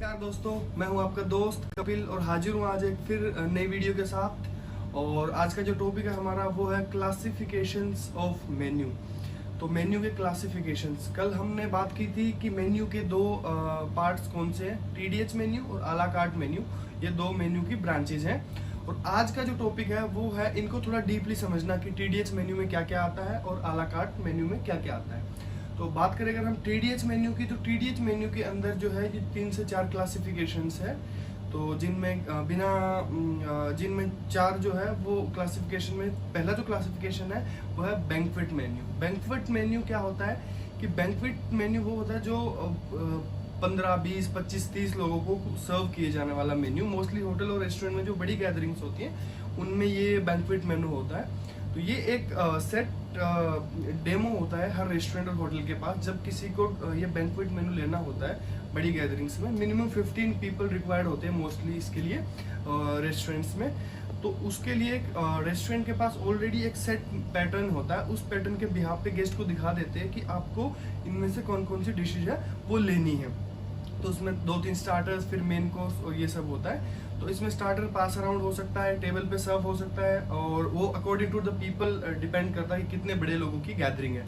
नमस्कार दोस्तों, मैं हूं आपका दोस्त कपिल और हाजिर हूं आज एक फिर नई वीडियो के साथ। और आज का जो टॉपिक है हमारा वो है क्लासिफिकेशंस ऑफ मेन्यू। तो मेन्यू के क्लासिफिकेशंस, कल हमने बात की थी कि मेन्यू के दो पार्ट्स कौन से हैं, टीडीएच मेन्यू और आ ला कार्ट मेन्यू। ये दो मेन्यू की ब्रांचेज हैं। और आज का जो टॉपिक है वो है इनको थोड़ा डीपली समझना कि टीडीएच मेन्यू में क्या क्या आता है और आ ला कार्ट मेन्यू में क्या क्या आता है। तो बात करें अगर हम टीडीएच मेन्यू की, तो टीडीएच मेन्यू के अंदर जो है ये 3 से 4 क्लासिफिकेशंस है। तो जिनमें 4 जो है वो क्लासिफिकेशन में, पहला जो क्लासिफिकेशन है वो है बैंक्वेट मेन्यू। बैंक्वेट मेन्यू क्या होता है कि बैंक्वेट मेन्यू वो होता है जो 15, 20, 25, 30 लोगों को सर्व किए जाने वाला मेन्यू। मोस्टली होटल और रेस्टोरेंट में जो बड़ी गैदरिंग्स होती हैं उनमें ये बैंक्वेट मेन्यू होता है। तो ये एक सेट डेमो होता है हर रेस्टोरेंट और होटल के पास। जब किसी को ये बैंक्वेट मेन्यू लेना होता है बड़ी गैदरिंग्स में, मिनिमम 15 पीपल रिक्वायर्ड होते हैं मोस्टली इसके लिए रेस्टोरेंट्स में। तो उसके लिए रेस्टोरेंट के पास ऑलरेडी एक सेट पैटर्न होता है। उस पैटर्न के बिहाफ पे गेस्ट को दिखा देते हैं कि आपको इनमें से कौन कौन सी डिशेज है वो लेनी है। तो उसमें 2-3 स्टार्टर्स, फिर मेन कोर्स और ये सब होता है। तो इसमें स्टार्टर पास अराउंड हो सकता है, टेबल पे सर्व हो सकता है, और वो according to the people depend करता है कि कितने बड़े लोगों की गैदरिंग है।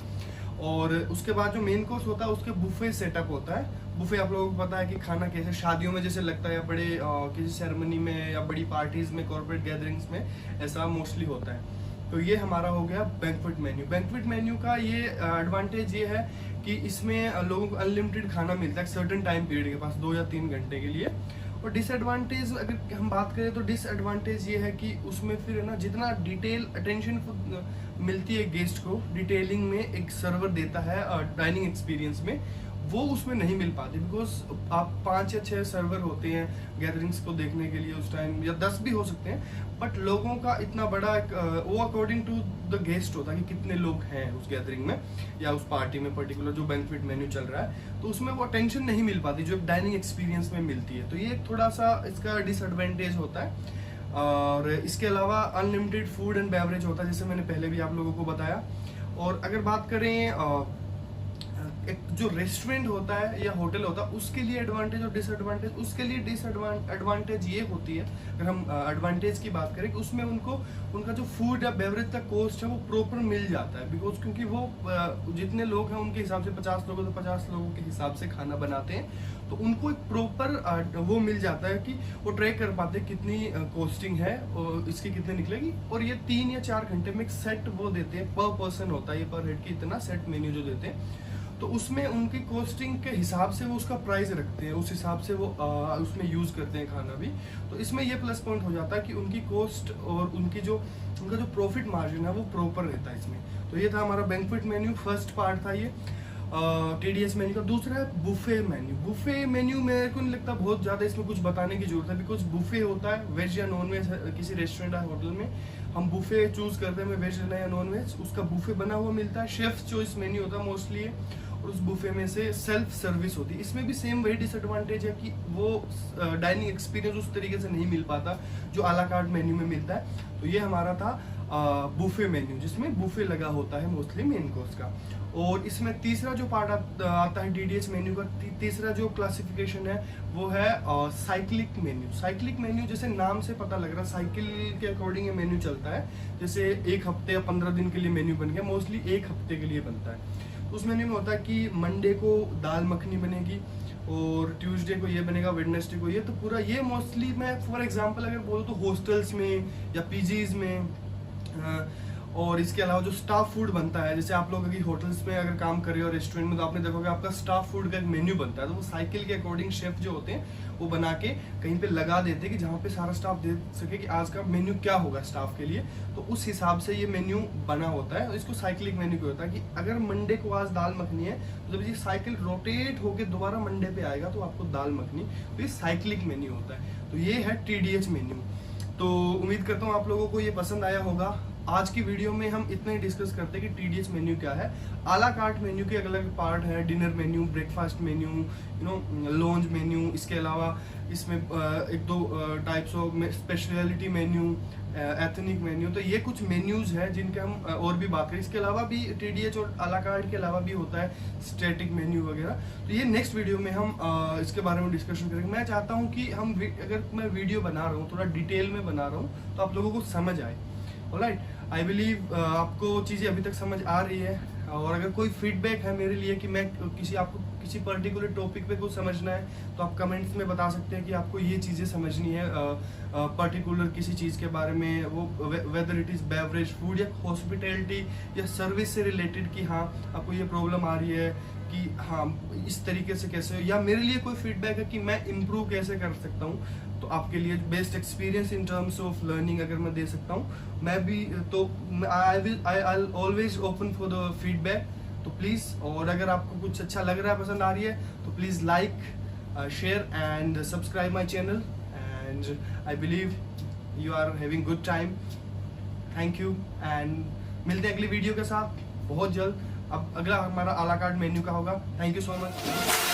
और उसके बाद जो मेन कोर्स होता है उसके बुफे सेटअप होता है। बुफे आप लोगों को पता है कि खाना कैसे शादियों में जैसे लगता है, या बड़े किसी सेरेमनी में या बड़ी पार्टीज में, कॉर्पोरेट गैदरिंग्स में ऐसा मोस्टली होता है। तो ये हमारा हो गया बैंक्वेट मेन्यू। बैंक्वेट मेन्यू का ये एडवांटेज ये है कि इसमें लोगों को अनलिमिटेड खाना मिलता है सर्टेन टाइम पीरियड के पास, 2 या 3 घंटे के लिए। और डिसएडवांटेज अगर हम बात करें तो डिसएडवांटेज ये है कि उसमें फिर है ना, जितना डिटेल अटेंशन मिलती है गेस्ट को, डिटेलिंग में एक सर्वर देता है डाइनिंग एक्सपीरियंस में, वो उसमें नहीं मिल पाती। बिकॉज आप 5 या 6 सर्वर होते हैं गैदरिंग्स को देखने के लिए उस टाइम, या 10 भी हो सकते हैं, बट लोगों का इतना बड़ा वो अकॉर्डिंग टू द गेस्ट होता है कि कितने लोग हैं उस गैदरिंग में या उस पार्टी में, पर्टिकुलर जो बैंक्वेट मेन्यू चल रहा है। तो उसमें वो अटेंशन नहीं मिल पाती जो डाइनिंग एक्सपीरियंस में मिलती है। तो ये थोड़ा सा इसका डिसएडवांटेज होता है। और इसके अलावा अनलिमिटेड फूड एंड बेवरेज होता है, जैसे मैंने पहले भी आप लोगों को बताया। और अगर बात करें एक जो रेस्टोरेंट होता है या होटल होता है उसके लिए एडवांटेज और डिसएडवांटेज, उसके लिए डिसएडवांटेज ये होती है, अगर हम एडवांटेज की बात करें कि उसमें उनका जो फूड या बेवरेज का कॉस्ट है वो प्रॉपर मिल जाता है। बिकॉज क्योंकि वो जितने लोग हैं उनके हिसाब से 50 लोग तो 50 लोगों के हिसाब से खाना बनाते हैं। तो उनको एक प्रॉपर वो मिल जाता है कि वो ट्रैक कर पाते हैं कितनी कॉस्टिंग है और इसकी कितने निकलेगी। और ये 3 या 4 घंटे में एक सेट वो देते हैं, पर पर्सन होता है ये, पर हेड की इतना सेट मेन्यू जो देते हैं। तो उसमें उनकी कॉस्टिंग के हिसाब से वो उसका प्राइस रखते हैं, उस हिसाब से वो उसमें यूज करते हैं खाना भी। तो इसमें ये प्लस पॉइंट हो जाता है कि उनकी कॉस्ट और उनका जो प्रॉफिट मार्जिन है वो प्रॉपर रहता है इसमें। तो ये था हमारा बैंक्वेट मेन्यू, फर्स्ट पार्ट था ये टीडीएस मेन्यू का। दूसरा है बुफे मेन्यू। बुफे मेन्यू मेरे को नहीं लगता बहुत ज्यादा इसमें कुछ बताने की जरूरत है, बिकॉज बुफे होता है वेज या नॉन वेज। किसी रेस्टोरेंट या होटल में हम बुफे चूज करते हैं, वेज लेना या नॉन वेज, उसका बुफे बना हुआ मिलता है। शेफ चॉइस मेन्यू होता है मोस्टली, और उस बुफे में से सेल्फ सर्विस होती है। इसमें भी सेम वही डिसएडवांटेज है कि वो डाइनिंग एक्सपीरियंस उस तरीके से नहीं मिल पाता जो आ ला कार्ट मेन्यू में मिलता है। तो ये हमारा था बुफे मेन्यू, जिसमें बुफे लगा होता है मोस्टली मेन कोर्स का। और इसमें तीसरा जो पार्ट आता है डीडीएच मेन्यू का, तीसरा जो क्लासिफिकेशन है वो है साइक्लिक मेन्यू। साइक्लिक मेन्यू जैसे नाम से पता लग रहा है, साइकिल के अकॉर्डिंग ये मेन्यू चलता है। जैसे 1 हफ्ते या 15 दिन के लिए मेन्यू बन गया, मोस्टली 1 हफ्ते के लिए बनता है। उस मेन्यू में होता है कि मंडे को दाल मखनी बनेगी, और ट्यूसडे को ये बनेगा, वेडनेसडे को ये। तो पूरा ये मोस्टली, मैं फॉर एग्जांपल अगर बोलूँ तो हॉस्टल्स में या पीजीज में, और इसके अलावा जो स्टाफ फूड बनता है, जैसे आप लोग अगर होटल्स में अगर काम कर रहे हो रेस्टोरेंट में, तो आपने देखोगे आपका स्टाफ फूड का एक मेन्यू बनता है। तो वो साइकिल के अकॉर्डिंग शेफ जो होते हैं वो बना के कहीं पे लगा देते हैं कि जहाँ पे सारा स्टाफ देख सके कि आज का मेन्यू क्या होगा स्टाफ के लिए। तो उस हिसाब से ये मेन्यू बना होता है। इसको साइक्लिक मेन्यू क्या होता है कि अगर मंडे को आज दाल मखनी है, तो जब ये साइकिल रोटेट होकर दोबारा मंडे पे आएगा तो आपको दाल मखनी, तो ये साइक्लिक मेन्यू होता है। तो ये है टीडीएच मेन्यू। तो उम्मीद करता हूँ आप लोगों को ये पसंद आया होगा। आज की वीडियो में हम इतना ही डिस्कस करते हैं कि TDS मेन्यू क्या है। आला कार्ट मेन्यू के अलग अलग पार्ट है, dinner menu, breakfast menu, launch menu, इसके अलावा इसमें एक दो types of speciality menu, ethnic menu. तो ये कुछ मेन्यूज हैं जिनके हम और भी बात करें। इसके अलावा भी TDS और आला कार्ट के अलावा भी होता है स्टैटिक मेन्यू वगैरह। तो ये नेक्स्ट वीडियो में हम इसके बारे में डिस्कशन करेंगे। मैं चाहता हूँ कि हम अगर मैं वीडियो बना रहा हूँ, थोड़ा डिटेल में बना रहा हूँ, तो आप लोगों को समझ आए। ऑलराइट, आई बिलीव आपको चीज़ें अभी तक समझ आ रही है। और अगर कोई फीडबैक है मेरे लिए कि मैं आपको किसी पर्टिकुलर टॉपिक पे कुछ समझना है, तो आप कमेंट्स में बता सकते हैं कि आपको ये चीज़ें समझनी है पर्टिकुलर किसी चीज़ के बारे में, वो whether it is beverage, food या हॉस्पिटैलिटी या सर्विस से रिलेटेड, कि हाँ आपको ये प्रॉब्लम आ रही है कि हाँ इस तरीके से कैसे, या मेरे लिए कोई फीडबैक है कि मैं इम्प्रूव कैसे कर सकता हूँ, तो आपके लिए best experience in terms of learning अगर मैं दे सकता हूँ, मैं भी, तो I always open for the feedback. तो प्लीज़, और अगर आपको कुछ अच्छा लग रहा है, पसंद आ रही है, तो please like, share and subscribe my channel. And I believe you are having good time. Thank you, and मिलते हैं अगली वीडियो के साथ बहुत जल्द। अब अगला हमारा आला कार्ट मेन्यू का होगा। Thank you so much.